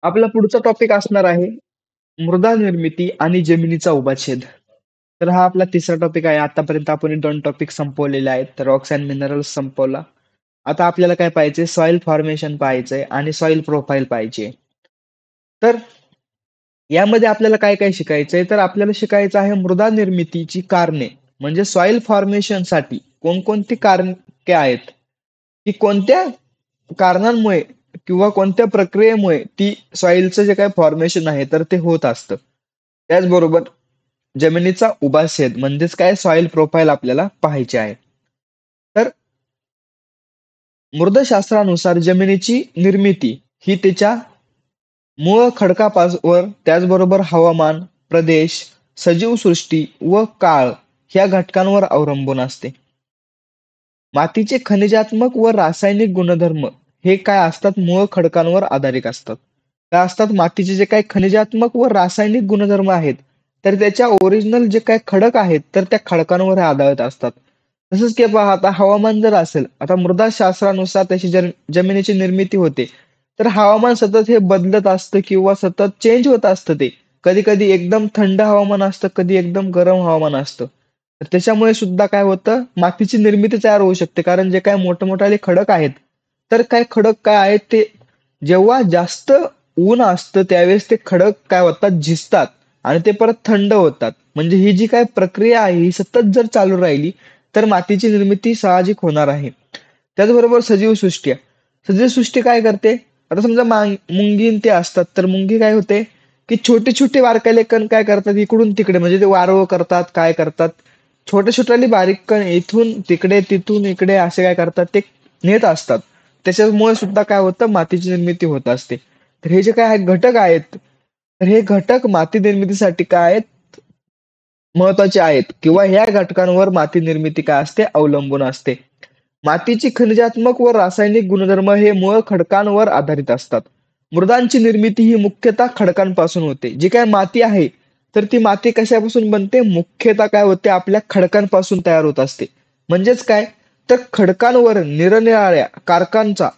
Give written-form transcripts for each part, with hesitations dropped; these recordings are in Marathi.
आपला पुढचा टॉपिक असणार आहे मृदा निर्मिती आणि जमिनीचा उभाछेद. तर हा आपला तिसरा टॉपिक आहे. आतापर्यंत आपण 2 टॉपिक संपवलेले आहेत. रॉक्स अँड मिनरल्स संपवला. आता आपल्याला काय पाहिजे? सॉइल फॉर्मेशन पाहायचंय आणि सॉइल प्रोफाइल पाहिजे. तर यामध्ये आपल्याला काय काय शिकायचंय? तर आपल्याला शिकायचं आहे मृदा निर्मितीची कारणे, म्हणजे सॉइल फॉर्मेशनसाठी कोणकोणती कारके आहेत, की कोणत्या कारणांमुळे किंवा कोणत्या प्रक्रियेमुळे ती सॉइलचं जे काही फॉर्मेशन आहे तर ते होत असतं. त्याचबरोबर जमिनीचा उभाछेद म्हणजेच काय, सॉइल प्रोफाइल आपल्याला पाहायचे आहे. तर मृदशास्त्रानुसार जमिनीची निर्मिती ही तिच्या मूळ खडकापासून त्याचबरोबर हवामान, प्रदेश, सजीवसृष्टी व काळ ह्या घटकांवर अवलंबून असते. मातीचे खनिजात्मक व रासायनिक गुणधर्म हे काय असतात? मूळ खडकांवर आधारित असतात. काय असतात? मातीचे जे काही खनिजात्मक व रासायनिक गुणधर्म आहेत तर त्याच्या ओरिजिनल जे काही खडक आहेत तर त्या खडकांवर आधारित असतात. तसंच की पहा, आता हवामान जर असेल, आता मृदाशास्त्रानुसार त्याची जमिनीची निर्मिती होते, तर हवामान सतत हे बदलत असतं किंवा सतत चेंज होत असतं. ते कधी कधी एकदम थंड हवामान असतं, कधी एकदम गरम हवामान असतं. तर त्याच्यामुळे सुद्धा काय होतं, मातीची निर्मिती तयार होऊ शकते. कारण जे काय मोठमोठाले खडक आहेत तर काय खडक काय आहेत ते जेव्हा जास्त ऊन असतं त्यावेळेस ते खडक काय होतात, झिजतात आणि ते परत थंड होतात. म्हणजे ही जी काय प्रक्रिया आहे ही सतत जर चालू राहिली तर मातीची निर्मिती साहजिक होणार आहे. त्याचबरोबर सजीवसृष्टी. सजीवसृष्टी काय करते? आता समजा मुंगी ते असतात, तर मुंगी काय होते की छोटे छोटे बारकाले कण काय करतात, इकडून तिकडे म्हणजे ते वारव करतात, काय करतात, छोटे छोटे बारीक कण इथून तिकडे तिथून इकडे असे काय करतात ते नेत असतात. त्याच्यामुळे सुद्धा काय होतं, मातीची निर्मिती होत असते. तर हे जे काय घटक आहेत तर हे घटक माती निर्मितीसाठी काय आहेत, महत्वाचे आहेत किंवा ह्या घटकांवर माती निर्मिती काय असते, अवलंबून असते. मातीची खनिजात्मक व रासायनिक गुणधर्म हे मूळ खडकांवर आधारित असतात. मृदांची निर्मिती ही मुख्यतः खडकांपासून होते. जी काय माती आहे तर ती माती कशापासून बनते? मुख्यतः काय होते, आपल्या खडकांपासून तयार होत असते. म्हणजेच काय, तर खडकांवर निरनिराळ्या कारकांचा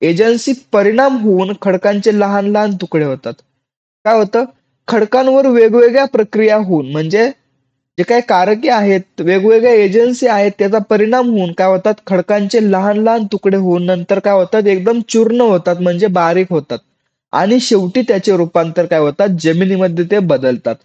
एजन्सी परिणाम होऊन खडकांचे लहान लहान तुकडे होतात. काय होतं, खडकांवर वेगवेगळ्या प्रक्रिया होऊन म्हणजे जे काही कारके आहेत, वेगवेगळ्या एजन्सी आहेत, त्याचा परिणाम होऊन काय होतात, खडकांचे लहान लहान तुकडे होऊन नंतर काय होतात, एकदम चूर्ण होतात म्हणजे बारीक होतात आणि शेवटी त्याचे रूपांतर काय होतात, जमिनीमध्ये ते बदलतात.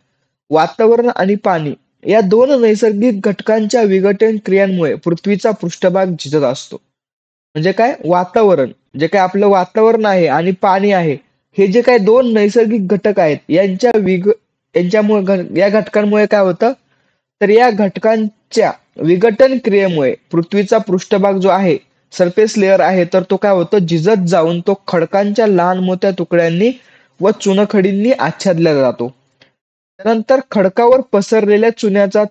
वातावरण आणि पाणी या दोन नैसर्गिक घटकांच्या विघटन क्रियांमुळे पृथ्वीचा पृष्ठभाग झिजत असतो. म्हणजे काय, वातावरण, जे काय आपलं वातावरण आहे आणि पाणी आहे, हे जे काही दोन नैसर्गिक घटक आहेत यांच्यामुळे या घटकांमुळे काय होतं, तर या घटकांच्या विघटन क्रियेमुळे पृथ्वीचा पृष्ठभाग जो आहे, सरफेस लेअर आहे, तर तो काय होतो, झिजत जाऊन तो खडकांच्या लहान मोठ्या तुकड्यांनी व चुनखडींनी आच्छादला जातो. त्यानंतर खडकावर पसरलेल्या चुन्याचा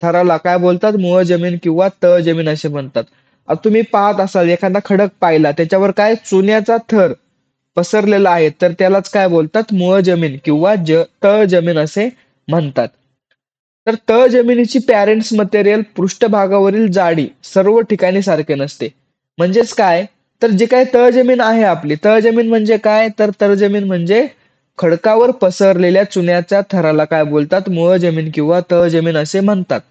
थराला काय बोलतात, मूळ जमीन किंवा तळ जमीन असे म्हणतात. आता तुम्ही पाहत असाल, एखादा खडक पाहिला त्याच्यावर काय चुन्याचा थर पसरलेला आहे तर त्यालाच काय बोलतात, मूळ जमीन किंवा तळ जमीन असे म्हणतात. तर तळ जमिनीची पॅरेंट्स मटेरियल पृष्ठभागावरील जाडी सर्व ठिकाणी सारखे नसते. म्हणजेच काय, तर जे काही तळजमीन आहे आपली, तळजमीन म्हणजे काय, तर तळजमीन म्हणजे खडकावर पसरलेल्या चुन्याच्या थराला काय बोलतात, मूळ जमीन किंवा तळजमीन असे म्हणतात.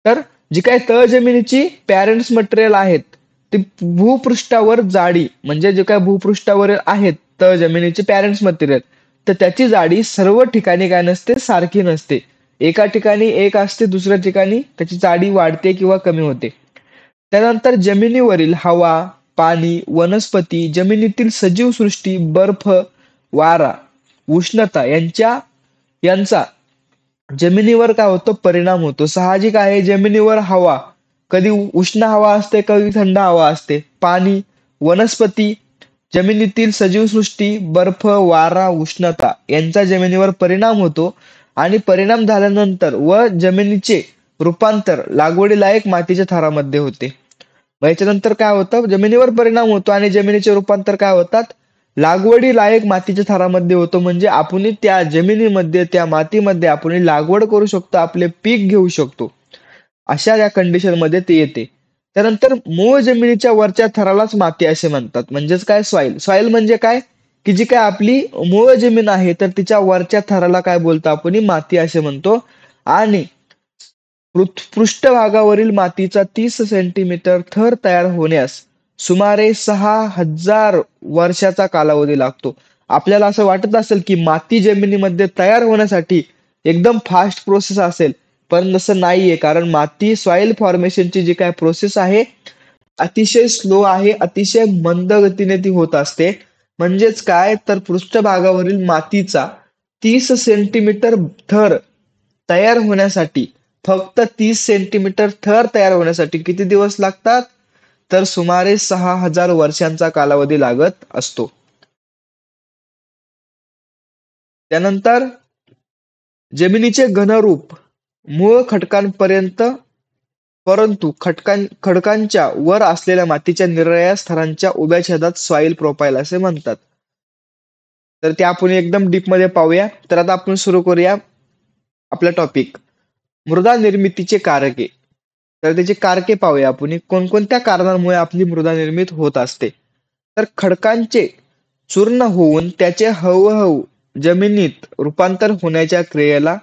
तर जी काही तळजमिनीची पॅरेंट्स मटेरियल आहेत ती भूपृष्ठावर जाडी म्हणजे जे काही भूपृष्ठावर आहेत तळजमिनीची पॅरेंट्स मटेरियल, तर त्याची जाडी सर्व ठिकाणी काय नसते, सारखी नसते. एका ठिकाणी एक असते, दुसऱ्या ठिकाणी त्याची जाडी वाढते किंवा कमी होते. त्यानंतर जमिनीवरील हवा, पाणी, वनस्पती, जमिनीतील सजीवसृष्टी, बर्फ, वारा, उष्णता यांचा जमिनीवर काय होतो, परिणाम होतो. साहजिक आहे, जमिनीवर हवा कधी उष्ण हवा असते, कधी थंड हवा असते. पाणी, वनस्पती, जमिनीतील सजीवसृष्टी, बर्फ, वारा, उष्णता यांचा जमिनीवर परिणाम होतो आणि परिणाम झाल्यानंतर व जमिनीचे रूपांतर लागवडीलायक मातीच्या थरामध्ये होते. मग याच्यानंतर काय होतं, जमिनीवर परिणाम होतो आणि जमिनीचे रूपांतर काय होतात, लागवडी लायक मातीच्या थरामध्ये होतो. म्हणजे आपण त्या जमिनीमध्ये त्या मातीमध्ये आपण लागवड करू शकतो, आपले पीक घेऊ शकतो, अशा या कंडिशन मध्ये ते येते. त्यानंतर मूळ जमिनीच्या वरच्या थरालाच माती असे म्हणतात. म्हणजेच काय, सॉइल. सॉइल म्हणजे काय, की जी काय आपली मूळ जमीन आहे तर तिच्या वरच्या थराला काय बोलतो आपण माती असे म्हणतो. आणि पृष्ठभागावरील मातीचा 30 सेंटीमीटर थर तयार होण्यास सुमारे 6,000 वर्षाचा कालावधी लागतो. आपल्याला असं वाटत असेल की माती जमिनीमध्ये तयार होण्यासाठी एकदम फास्ट प्रोसेस असेल, पण तसं नाहीये. कारण माती सॉइल फॉर्मेशनची जी काय प्रोसेस आहे अतिशय स्लो आहे, अतिशय मंद गतीने ती होत असते. म्हणजेच काय तर पृष्ठभागावरील मातीचा 30 सेंटीमीटर थर तयार होण्यासाठी, फक्त 30 सेंटीमीटर थर तयार होण्यासाठी किती दिवस लागतात? तर सुमारे 6,000 वर्षांचा कालावधी लागत असतो. त्यानंतर जमिनीचे घनरूप मूळ खडकांपर्यंत, परंतु खडकांच्या वर असलेल्या मातीच्या निरनिराळ्या स्तरांच्या उभ्या छेदात सॉइल प्रोफाइल असे म्हणतात. तर ते आपण एकदम डीप मध्ये पाहूया. तर आता आपण सुरू करूया आपला टॉपिक, मृदा निर्मितीचे कारके. तर त्याचे कारके पाहूया आपण, कोणकोणत्या कारणांमुळे आपली मृदा निर्मित होत असते. तर खडकांचे चूर्ण होऊन त्याचे हळूहळू जमिनीत रूपांतर होण्याच्या क्रियेला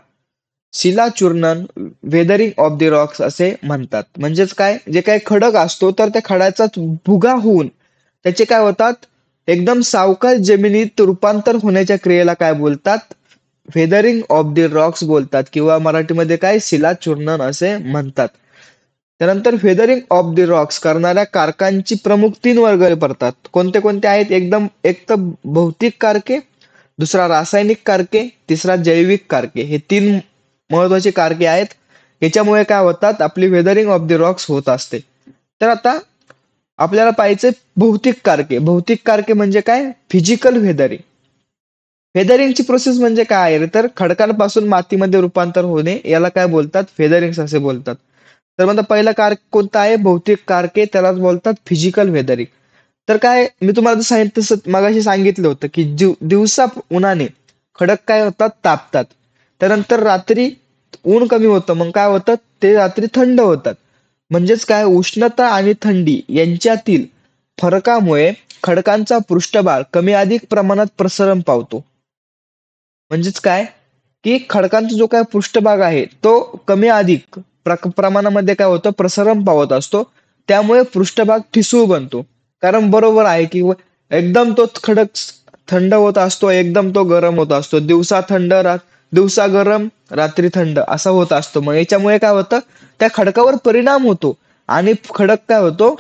शिलाचूर्णन, वेदरिंग ऑफ द रॉक्स असे म्हणतात. म्हणजेच काय, जे काही खडक असतो तर त्या खडाचा भुगा होऊन त्याचे काय होतात, एकदम सावकाश जमिनीत रूपांतर होण्याच्या क्रियेला काय बोलतात, वेदरिंग ऑफ द रॉक्स बोलतात, किंवा मराठीमध्ये काय शिलाचूर्णन असे म्हणतात. त्यानंतर वेदरिंग ऑफ द रॉक्स करणाऱ्या कारकांची प्रमुख 3 वर्ग पडतात. कोणते कोणते आहेत? एक तर भौतिक कारके, दुसरा रासायनिक कारके, तिसरा जैविक कारके. हे 3 महत्वाचे कारके आहेत. याच्यामुळे काय होतात, आपली वेदरिंग ऑफ द रॉक्स होत असते. तर आता आपल्याला पाहायचे भौतिक कारके. भौतिक कारके म्हणजे काय, फिजिकल वेदरिंग. फेदरिंगची प्रोसेस म्हणजे काय आहे तर खडकांपासून मातीमध्ये रूपांतर होणे याला काय बोलतात, फेदरिंग असे बोलतात. तर मग पहिला कारक कोणता आहे, भौतिक कारके, त्यालाच बोलतात फिजिकल वेदरिंग. तर काय मी तुम्हाला सांगितलं, तसं मगाशी सांगितलं होतं की दिवसा उन्हाने खडक काय होतात, तापतात. त्यानंतर रात्री ऊन कमी होतं, मग काय होतं, ते रात्री थंड होतात. म्हणजेच काय, उष्णता आणि थंडी यांच्यातील फरकामुळे खडकांचा पृष्ठभाग कमी अधिक प्रमाणात प्रसरण पावतो. म्हणजेच काय, की खडकांचा जो काय पृष्ठभाग आहे तो कमी अधिक प्रमाणामध्ये काय होतं, प्रसरण पावत असतो. त्यामुळे पृष्ठभाग ठिसूळ बनतो. कारण बरोबर आहे की एकदम तो खडक थंड होत असतो, एकदम तो गरम होत असतो. दिवसा थंड, दिवसा गरम, रात्री थंड असा होत असतो. मग याच्यामुळे काय होतं, त्या खडकावर परिणाम होतो आणि खडक काय होतो,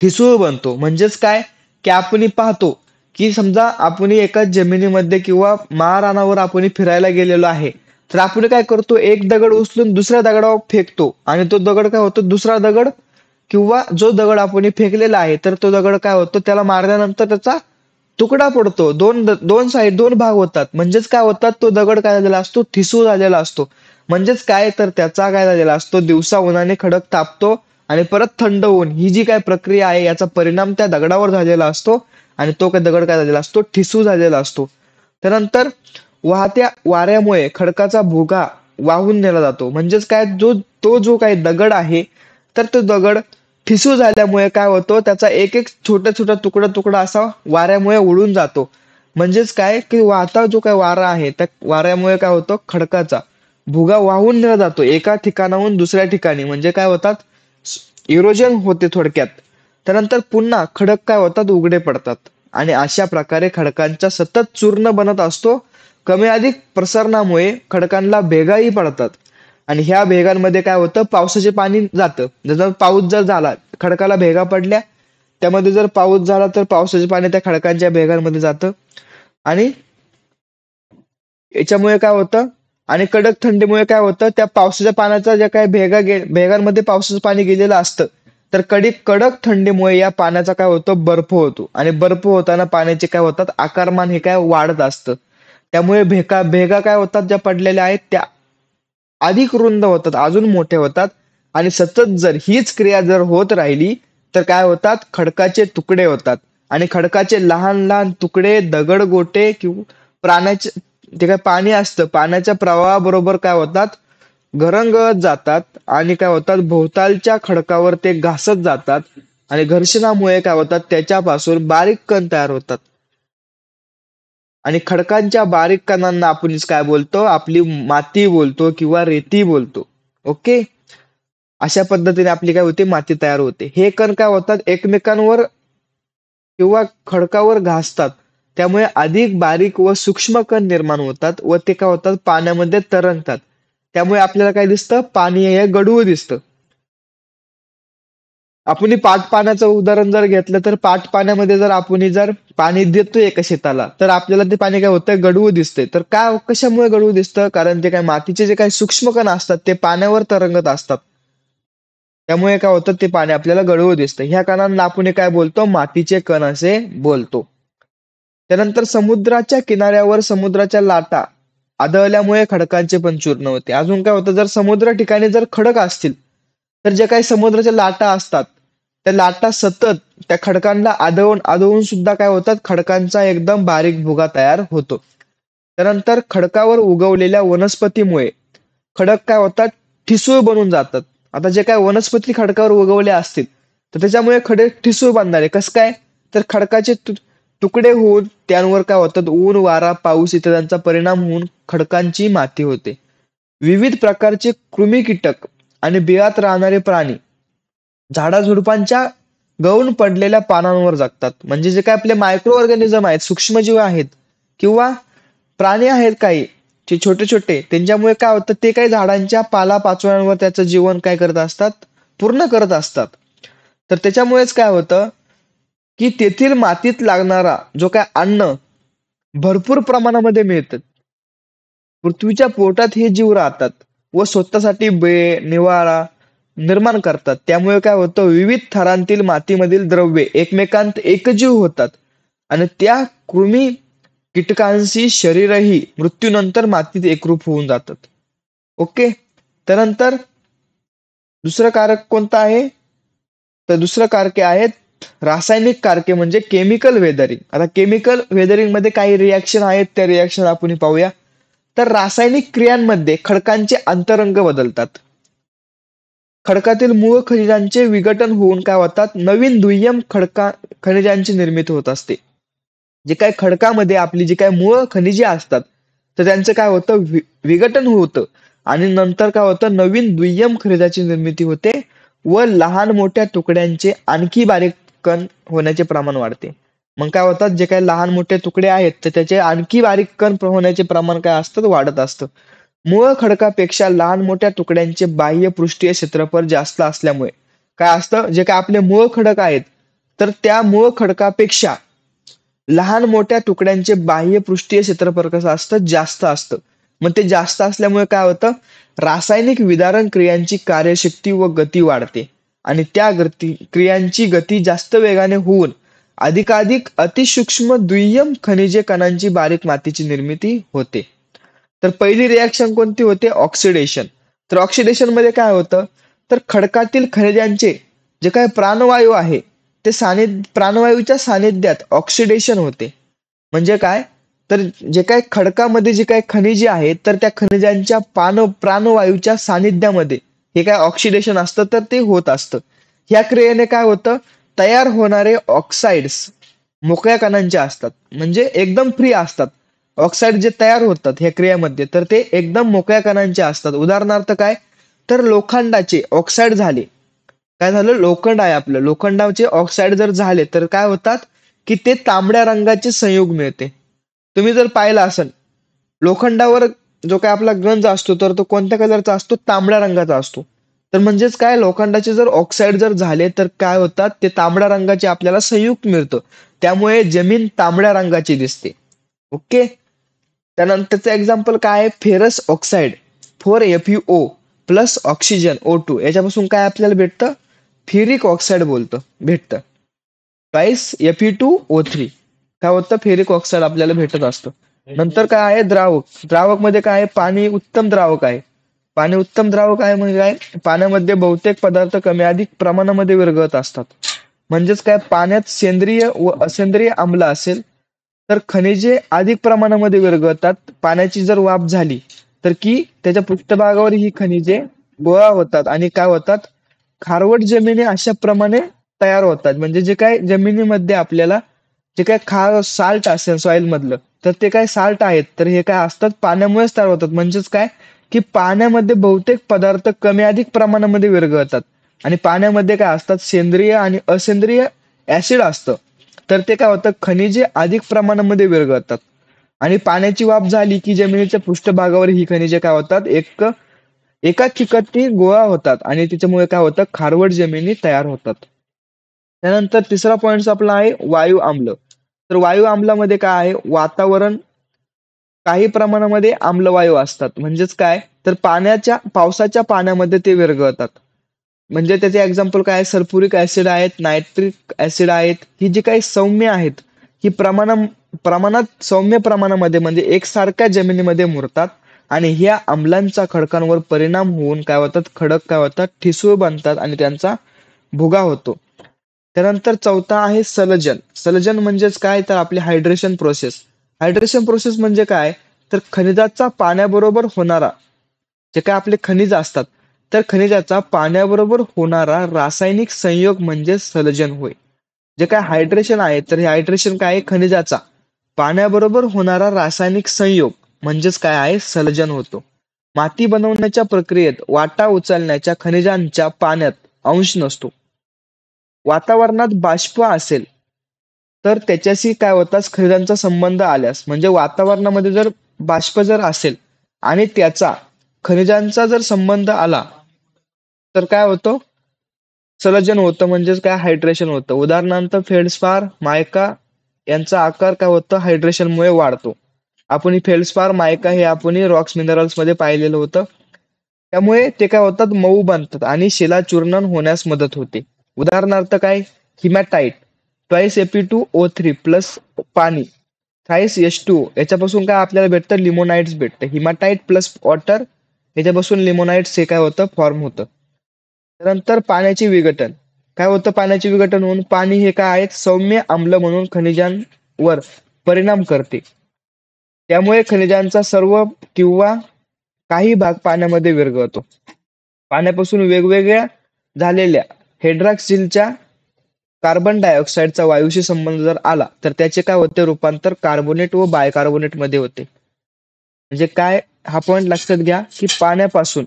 ठिसूळ बनतो. म्हणजेच काय, की आपण पाहतो की समजा आपण एका जमिनीमध्ये किंवा महाराणावर आपण फिरायला गेलेलो आहे, तर आपण काय करतो, एक दगड उचलून दुसऱ्या दगडावर फेकतो आणि तो दगड काय होतो, दुसरा दगड किंवा जो दगड आपण फेकलेला आहे तर तो दगड काय होतो, त्याला मारल्यानंतर त्याचा तुकडा पडतो. दोन भाग होतात. म्हणजेच काय होतात, तो दगड काय झालेला असतो, ठिसूळ झालेला असतो. म्हणजेच काय तर त्याचा काय झालेला असतो, दिवसा उन्हाने खडक तापतो आणि परत थंड होऊन ही जी काय प्रक्रिया आहे याचा परिणाम त्या दगडावर झालेला असतो आणि तो काय दगड काय झालेला असतो, ठिसूळ झालेला असतो. त्यानंतर वाहत्या वाऱ्यामुळे खडकाचा भुगा वाहून नेला जातो. म्हणजेच काय, तो जो काही दगड आहे तर तो दगड ठिसूळ झाल्यामुळे काय होतो, त्याचा एक एक छोटा छोटा तुकडा तुकडा असा वाऱ्यामुळे उडून जातो. म्हणजेच काय, की वाहता जो काय वारा आहे त्या वाऱ्यामुळे काय होतं, खडकाचा भुगा वाहून नेला जातो एका ठिकाणाहून दुसऱ्या ठिकाणी. म्हणजे काय होतात, इरोजन होते थोडक्यात. त्यानंतर पुन्हा खडक काय होतात, उघडे पडतात. आणि अशा प्रकारे खडकांचा सतत चूर्ण बनत असतो. कमी अधिक प्रसरणामुळे खडकांना भेगाही पडतात आणि ह्या भेगांमध्ये काय होतं, पावसाचे पाणी जातं. जर पाऊस जर झाला, खडकाला भेगा पडल्या, त्यामध्ये जर पाऊस झाला तर पावसाचे पाणी त्या खडकांच्या भेगांमध्ये जातं आणि याच्यामुळे काय होतं, आणि कडक थंडीमुळे काय होतं, त्या पावसाच्या पाण्याचा ज्या काही भेगांमध्ये पावसाचं पाणी गेलेलं असतं, तर कडक थंडीमुळे या पाण्याचा काय होतं, बर्फ होतो आणि बर्फ होताना पाण्याचे काय होतात, आकारमान हे काय वाढत असतं. त्यामुळे भेगा काय होतात, ज्या पडलेल्या आहेत त्या अधिक रुंद होतात, अजून मोठे होतात. आणि सतत जर हीच क्रिया जर होत राहिली तर काय होतात, खडकाचे तुकडे होतात आणि खडकाचे लहान लहान तुकडे दगड गोटे किंवा प्राण्याचे जे काय पाणी असतं, पाण्याच्या प्रवाहाबरोबर काय होतात, घरंगळत जातात आणि काय होतात, भोवतालच्या खडकावर ते घासत जातात आणि घर्षणामुळे काय होतात, त्याच्यापासून बारीक कण तयार होतात. आणि खडकांच्या बारीक कणांना आपण काय बोलतो, आपली माती बोलतो किंवा रेती बोलतो. ओके, अशा पद्धतीने आपली काय होते, माती तयार होते. हे कण काय होतात, एकमेकांवर किंवा खडकावर घासतात, त्यामुळे अधिक बारीक व सूक्ष्म कण निर्माण होतात व ते काय होतात, पाण्यामध्ये तरंगतात. त्यामुळे आपल्याला काय दिसतं, पाणी हे गढूळ दिसतं. आपण पाट पाण्याचं उदाहरण जर घेतलं तर पाट पाण्यामध्ये जर आपण जर पाणी देतोय एका शेताला, तर आपल्याला ते पाणी काय होतं, गढूळ दिसतंय. तर काय कशामुळे गढूळ दिसतं, कारण ते काय मातीचे जे काही सूक्ष्म कण असतात ते पाण्यावर तरंगत असतात. त्यामुळे काय होतं, ते पाणी आपल्याला गढूळ दिसतं. ह्या कणांना आपण काय बोलतो, मातीचे कण असे बोलतो. त्यानंतर समुद्राच्या किनाऱ्यावर समुद्राच्या लाटा आदळल्यामुळे खडकांचे पण चूर्ण होते. अजून काय होतं, जर समुद्र ठिकाणी जर खडक असतील, तर जे काही समुद्राच्या लाटा असतात, त्या लाटा सतत त्या खडकांना आदळून आदळून सुद्धा काय होतात, खडकांचा एकदम बारीक भुगा तयार होतो. त्यानंतर खडकावर उगवलेल्या वनस्पतीमुळे खडक काय होतात, ठिसूळ बनून जातात. आता जे काय वनस्पती खडकावर उगवल्या असतील, तर त्याच्यामुळे खडक ठिसूळ बनणार आहे. कसं काय, तर खडकाचे तुकडे होऊन त्यांवर काय होतात, ऊन, वारा, पाऊस इत्यादींचा परिणाम होऊन खडकांची माती होते. विविध प्रकारचे कृमी, कीटक आणि बिळात राहणारे प्राणी झाडाझुडपांच्या गळून पडलेल्या पानांवर जगतात. म्हणजे जे काय आपले मायक्रो ऑर्गॅनिझम आहेत, सूक्ष्मजीव आहेत किंवा प्राणी आहेत काही जे छोटे छोटे, त्यांच्यामुळे काय होतं, ते काही झाडांच्या पालापाचोळ्यांवर त्याचं जीवन काय करत असतात, पूर्ण करत असतात. तर त्याच्यामुळेच काय होतं, की तेथील मातीत लागणारा जो काय अन्न भरपूर प्रमाणामध्ये मिळतं. पृथ्वीच्या पोटात हे जीव राहतात व स्वतःसाठी निवारा निर्माण करतात. त्यामुळे काय होतं, विविध थरांतील मातीमधील द्रव्ये एकमेकांत एकजीव होतात आणि त्या कृमी कीटकांशी शरीरही मृत्यूनंतर मातीत एकरूप होऊन जातात. ओके, त्यानंतर दुसरं कारक कोणतं आहे, तर दुसरं कारके आहेत रासायनिक कारके, म्हणजे केमिकल वेदरिंग. आता केमिकल वेदरिंग मध्ये काही रिॲक्शन आहेत, त्या रिॲक्शन आपण पाहूया. तर रासायनिक क्रियांमध्ये खडकांचे अंतरंग बदलतात. खडकातील मूळ खनिजांचे विघटन होऊन काय होतात, नवीन दुय्यम खनिजांची निर्मिती होत असते. जे काय खडकामध्ये आपली जी काय मूळ खनिजे असतात, तर त्यांचं काय होतं, विघटन होतं आणि नंतर काय होतं, नवीन दुय्यम खनिजाची निर्मिती होते व लहान मोठ्या तुकड्यांचे आणखी बारीक कण होण्याचे प्रमाण वाढते. मग काय होतात, जे काही लहान मोठे तुकडे आहेत, तर त्याचे आणखी बारीक कण होण्याचे प्रमाण काय असतं, वाढत असतं. मूळ खडकापेक्षा लहान मोठ्या तुकड्यांचे बाह्य पृष्ठीय क्षेत्रफळ जास्त असल्यामुळे काय असतं, जे काय आपले मूळ खडक आहेत, तर त्या मूळ खडकापेक्षा लहान मोठ्या तुकड्यांचे बाह्य पृष्ठीय क्षेत्रफळ कसं असतं, जास्त असतं. मग ते जास्त असल्यामुळे काय होतं, रासायनिक विदारण क्रियांची कार्यशक्ती व गती वाढते आणि त्या क्रियांची गती जास्त वेगाने होऊन अधिकाधिक अतिसूक्ष्म दुय्यम खनिजे कणांची बारीक मातीची निर्मिती होते. तर पहिली रिॲक्शन कोणती होते, ऑक्सिडेशन. तर ऑक्सिडेशन मध्ये काय होतं, तर खडकातील खनिजांचे जे काही प्राणवायू आहे, ते प्राणवायूच्या सानिध्यात ऑक्सिडेशन होते. म्हणजे काय, तर जे काही खडकामध्ये जे काही खनिजे आहेत, तर त्या खनिजांच्या प्राणवायूच्या सानिध्यामध्ये हे काय ऑक्सिडेशन असतं, तर ते होत असतं. ह्या क्रियेने काय होतं, तयार होणारे ऑक्साइड्स मोकळ्या कणांचे असतात, म्हणजे एकदम फ्री असतात. ऑक्साईड जे तयार होतात ह्या क्रियेमध्ये, तर ते एकदम मोकळ्या कणांचे असतात. उदाहरणार्थ काय, तर लोखंडाचे ऑक्साईड झाले, काय झालं, लोखंड आहे आपलं, लोखंडाचे ऑक्साईड जर झाले तर काय होतात, की ते तांबड्या रंगाचे संयुग मिळते. तुम्ही जर पाहिलं असेल, लोखंडावर जो काय आपला गंज असतो, तर तो कोणत्या कलरचा असतो, तांबड्या रंगाचा असतो. तर म्हणजेच काय, लोखंडाचे जर ऑक्साईड जर झाले तर काय होतात, ते तांबड्या रंगाचे आपल्याला संयुक्त मिळतं. त्यामुळे जमीन तांबड्या रंगाची दिसते. ओके, त्यानंतरचं एक्झाम्पल काय आहे, ferrous oxide 4FeO plus oxygen O2, याच्यापासून काय आपल्याला भेटतं, फेरिक ऑक्साईड भेटतं. ट्वाईस Fe2O3 काय होतं, फेरिक ऑक्साईड आपल्याला भेटत असतं. नंतर काय आहे, द्रावक. द्रावक मध्ये काय आहे, पाणी उत्तम द्रावक आहे. पाणी उत्तम द्रावक आहे म्हणजे काय, पाण्यामध्ये बहुतेक पदार्थ कमी अधिक प्रमाणामध्ये विरघळत असतात. म्हणजेच काय, पाण्यात सेंद्रिय व असेंद्रिय आम्ल असेल तर खनिजे अधिक प्रमाणामध्ये विरघळतात. पाण्याची जर वाफ झाली तर की त्याच्या पृष्ठभागावर ही खनिजे गोळा होतात आणि काय होतात, खारवट जमिनी अशा प्रमाणे तयार होतात. म्हणजे जे काय जमिनीमध्ये आपल्याला जे काय साल्ट असेल सॉइल मधलं, तर ते काय साल्ट आहेत, तर हे काय असतात पाण्यामुळेच तयार होतात. म्हणजेच काय की पाण्यामध्ये बहुतेक पदार्थ कमी अधिक प्रमाणामध्ये विरघळतात आणि पाण्यामध्ये काय असतात सेंद्रिय आणि असेंद्रिय ऍसिड असतं. तर ते काय होतं खनिजे अधिक प्रमाणामध्ये विरघळतात आणि पाण्याची वाफ झाली की जमिनीच्या पृष्ठभागावर ही खनिजे काय होतात एका ठिकाणी गोळा होतात आणि त्याच्यामुळे काय होतं खारवट जमिनी तयार होतात. त्यानंतर तिसरा पॉइंट आपला आहे वायू आम्ल. तर वायू आम्लामध्ये काय आहे वातावरण काही प्रमाणामध्ये आम्लवायू असतात. म्हणजेच काय तर पावसाच्या पाण्यामध्ये ते विरघळतात. म्हणजे त्याचे एक्झाम्पल काय सल्फ्युरिक ऍसिड आहेत, नायट्रिक ऍसिड आहेत. ही जी काही सौम्य आहेत ही प्रमाणात सौम्य प्रमाणामध्ये म्हणजे एकसारख्या जमिनीमध्ये मुरतात आणि ह्या आम्लांचा खडकांवर परिणाम होऊन काय होतात खडक काय होतात ठिसूळ बनतात आणि त्यांचा भुगा होतो. त्यानंतर चौथा आहे सलजन. सलजन म्हणजेच काय तर आपली हायड्रेशन प्रोसेस. हायड्रेशन प्रोसेस म्हणजे काय तर खनिजाचा पाण्याबरोबर होणारा जे काय आपले खनिज असतात तर खनिजाचा पाण्याबरोबर होणारा रासायनिक संयोग म्हणजे सलजन होय. जे काय हायड्रेशन आहे तर हे हायड्रेशन काय आहे खनिजाचा पाण्याबरोबर होणारा रासायनिक संयोग म्हणजेच काय आहे सलजन होतो. माती बनवण्याच्या प्रक्रियेत वाटा उचलण्याच्या खनिजांच्या पाण्यात अंश नसतो. वातावरणात बाष्प असेल तर त्याच्याशी काय होतात खनिजांचा संबंध आल्यास म्हणजे वातावरणामध्ये जर बाष्प जर असेल आणि त्याचा खनिजांचा जर संबंध आला तर काय होतं सलजन होतं म्हणजेच काय हायड्रेशन होतं. उदाहरणार्थ फेल्डस्पार मायका यांचा आकार काय होतं हायड्रेशनमुळे वाढतो. आपण ही फेल्डस्पार मायका हे आपण रॉक्स मिनरल्स मध्ये पाहिलेलं होतं. त्यामुळे ते काय होतात मऊ बनतात आणि शिलाचूर्णन होण्यास मदत होते. उदाहरणार्थ काय हिमॅटाईट ट्वाईस Fe2O3 प्लस पाणी थ्राईस H2O याच्यापासून काय आपल्याला भेटतं लिमोनाइट्स भेटतं. हिमॅटाईट प्लस वॉटर याच्यापासून लिमोनाइट्स हे काय होतं फॉर्म होतं. त्यानंतर पाण्याचे विघटन काय होतं पाण्याचे विघटन होऊन पाणी हे काय आहे सौम्य आम्ल म्हणून खनिजांवर परिणाम करते. त्यामुळे खनिजांचा सर्व किंवा काही भाग पाण्यामध्ये विरघळतो. पाण्यापासून वेगवेगळ्या झालेल्या हायड्रॉक्सिलच्या कार्बन डायऑक्साईडचा वायूशी संबंध जर आला तर त्याचे काय होते रूपांतर कार्बोनेट व बायकार्बोनेट मध्ये होते. म्हणजे काय हा पॉइंट लक्षात घ्या की पाण्यापासून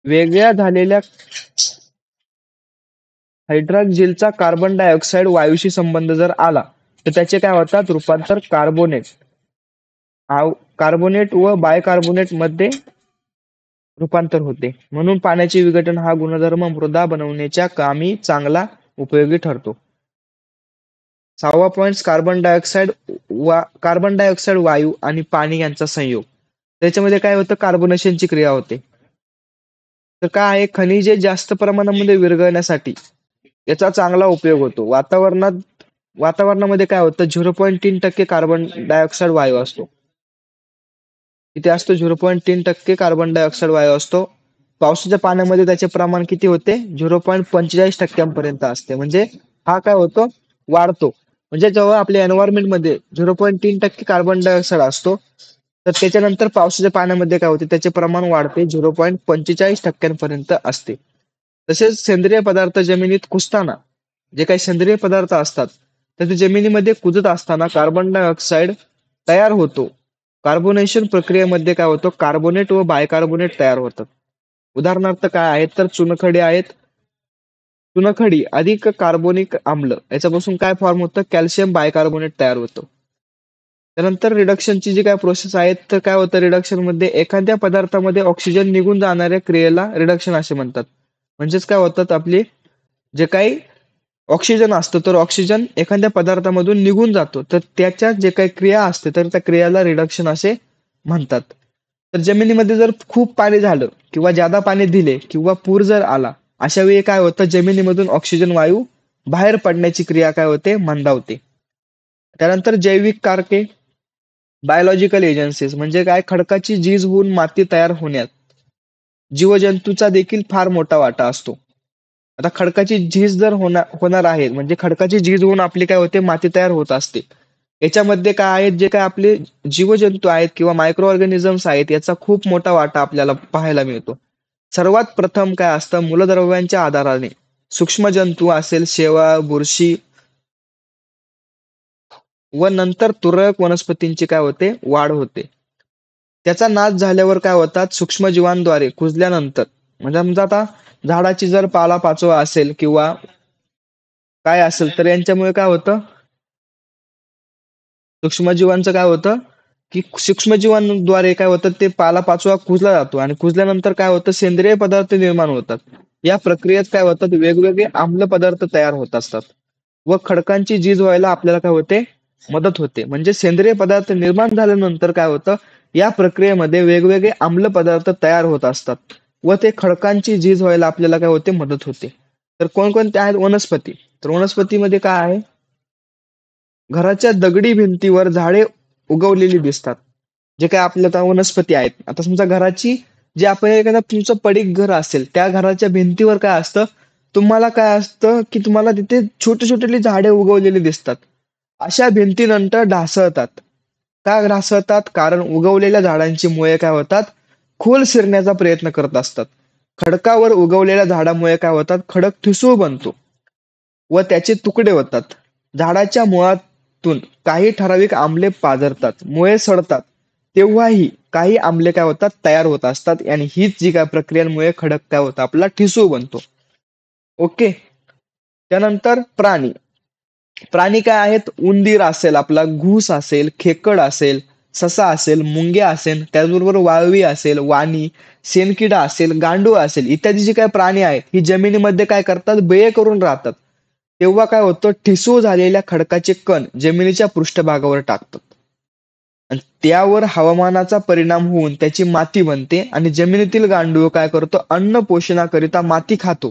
वेगळ्या झालेल्या हायड्रॉक्सिलचा कार्बन डायऑक्साईड वायूशी संबंध जर आला तर त्याचे काय होतात रूपांतर कार्बोनेट व बायकार्बोनेट मध्ये रूपांतर होते. म्हणून पाण्याचे विघटन हा गुणधर्म मृदा बनवण्याच्या कामी चांगला उपयोगी ठरतो. 6वा पॉइंट कार्बन डायऑक्साईड वायू आणि पाणी यांचा संयोग. त्याच्यामध्ये काय होतं कार्बोनेशनची क्रिया होते. तर काय आहे खनिजे जास्त प्रमाणामध्ये विरघळण्यासाठी याचा चांगला उपयोग होतो. वातावरणामध्ये काय होतं 0.3% कार्बन डायऑक्साईड वायू असतो. किती असतो 0.3% कार्बन डायऑक्साईड वायू असतो. पावसाच्या पाण्यामध्ये त्याचे प्रमाण किती होते 0.45% असते. म्हणजे हा काय होतो वाढतो. म्हणजे जेव्हा आपल्या एन्व्हायरमेंट मध्ये 0.3% कार्बन डायऑक्साईड असतो तर त्याच्यानंतर पावसाच्या पाण्यामध्ये काय होते त्याचे प्रमाण वाढते 0.45% असते. तसेच सेंद्रिय पदार्थ जमिनीत कुजताना जे काही सेंद्रिय पदार्थ असतात तर ते जमिनीमध्ये कुजत असताना कार्बन डायऑक्साईड तयार होतो. कार्बोनेशन प्रक्रियेमध्ये काय होतं कार्बोनेट व बायकार्बोनेट तयार होतात. उदाहरणार्थ काय आहेत तर चुनखडी आहेत. चुनखडी अधिक कार्बोनिक आम्ल याच्यापासून काय फॉर्म होतं कॅल्शियम बायकार्बोनेट तयार होतं. त्यानंतर रिडक्शनची जी काय प्रोसेस आहे तर काय होतं रिडक्शन मध्ये एखाद्या पदार्थामध्ये ऑक्सिजन निघून जाणाऱ्या क्रियेला रिडक्शन असे म्हणतात. म्हणजेच काय होतात आपले जे काही ऑक्सिजन असतो तर ऑक्सिजन एखाद्या पदार्थामधून निघून जातो तर त्याच्या जे काही क्रिया असते तर त्या क्रियाला रिडक्शन असे म्हणतात. तर जमिनीमध्ये जर खूप पाणी झालं किंवा जादा पाणी दिले किंवा पूर जर आला अशा वेळी काय होतं जमिनीमधून ऑक्सिजन वायू बाहेर पडण्याची क्रिया काय होते मंदावते. त्यानंतर जैविक कारके बायोलॉजिकल एजन्सीज म्हणजे काय खडकाची झीज होऊन माती तयार होण्यात जीवजंतूचा देखील फार मोठा वाटा असतो. आता खडकाची झीज जर होणार आहे म्हणजे खडकाची झीज होऊन आपली काय होते माती तयार होत असते. याच्यामध्ये काय आहेत जे काय आपले जीवजंतू आहेत किंवा मायक्रो ऑर्गॅनिझम्स आहेत याचा खूप मोठा वाटा आपल्याला पाहायला मिळतो. सर्वात प्रथम काय असतं मूलद्रव्यांच्या आधाराने सूक्ष्म जंतू असेल शेवाळ बुरशी व नंतर तुरळक वनस्पतींची काय होते, वाढ होते. त्याचा नाश झाल्यावर काय होतात, सूक्ष्मजीवांद्वारे कुजल्यानंतर, म्हणजे समजा आता झाडाची जर पालापाचोळा असेल किंवा काय असेल तर यांच्यामुळे काय होतं, सूक्ष्मजीवांचं काय होतं की सूक्ष्मजीवांद्वारे काय होतं, ते पालापाचोळा कुजला जातो आणि कुजल्यानंतर काय होतं, सेंद्रिय पदार्थ निर्माण होतात. या प्रक्रियेत काय होतात, वेगवेगळे आम्ल पदार्थ तयार होत असतात व खडकांची झीज व्हायला आपल्याला काय होते, मदत होते. म्हणजे सेंद्रिय पदार्थ निर्माण झाल्यानंतर काय होतं, या प्रक्रियेमध्ये वेगवेगळे आम्ल पदार्थ तयार होत असतात व ते खडकांची झीज व्हायला आपल्याला काय होते, मदत होते. तर कोणकोणते आहेत वनस्पती, तर वनस्पतीमध्ये काय आहे, घराच्या दगडी भिंतीवर झाडे उगवलेली दिसतात. जे काय आपल्या आता वनस्पती आहेत, आता समजा घराची जे आपण एखादा तुमचं पडीक घर असेल, त्या घराच्या भिंतीवर काय असतं, तुम्हाला काय असतं की तुम्हाला तिथे छोटी छोटी झाडे उगवलेली दिसतात. अशा भिंती नंतर ढासळतात. का ढासळतात, कारण उगवलेल्या झाडांची मुळे काय होतात, खोल शिरण्याचा प्रयत्न करत असतात. खडकावर उगवलेल्या झाडामुळे काय होतात, खडक ठिसूळ बनतो व त्याचे तुकडे होतात. झाडाच्या मुळातून काही ठराविक आंबले पाझरतात, मुळे सडतात, तेव्हाही काही आंबले काय होतात, तयार होत असतात. आणि हीच जी काय प्रक्रियांमुळे खडक काय होतं, आपला ठिसूळ बनतो. ओके. त्यानंतर प्राणी. प्राणी काय आहेत, उंदीर असेल, आपला घूस असेल, खेकड असेल, ससा असेल, मुंग्या असेल, त्याचबरोबर वाळवी असेल, वाणी, शेणकिडा असेल, गांडूळ असेल, इत्यादी जे काही प्राणी आहेत, ही जमिनीमध्ये काय करतात, बेये करून राहतात. तेव्हा काय होतं, ठिसूळ झालेल्या खडकाचे कण जमिनीच्या पृष्ठभागावर टाकतात आणि त्यावर हवामानाचा परिणाम होऊन त्याची माती बनते आणि जमिनीतील गांडूळ काय करतो, अन्न पोषणाकरिता माती खातो.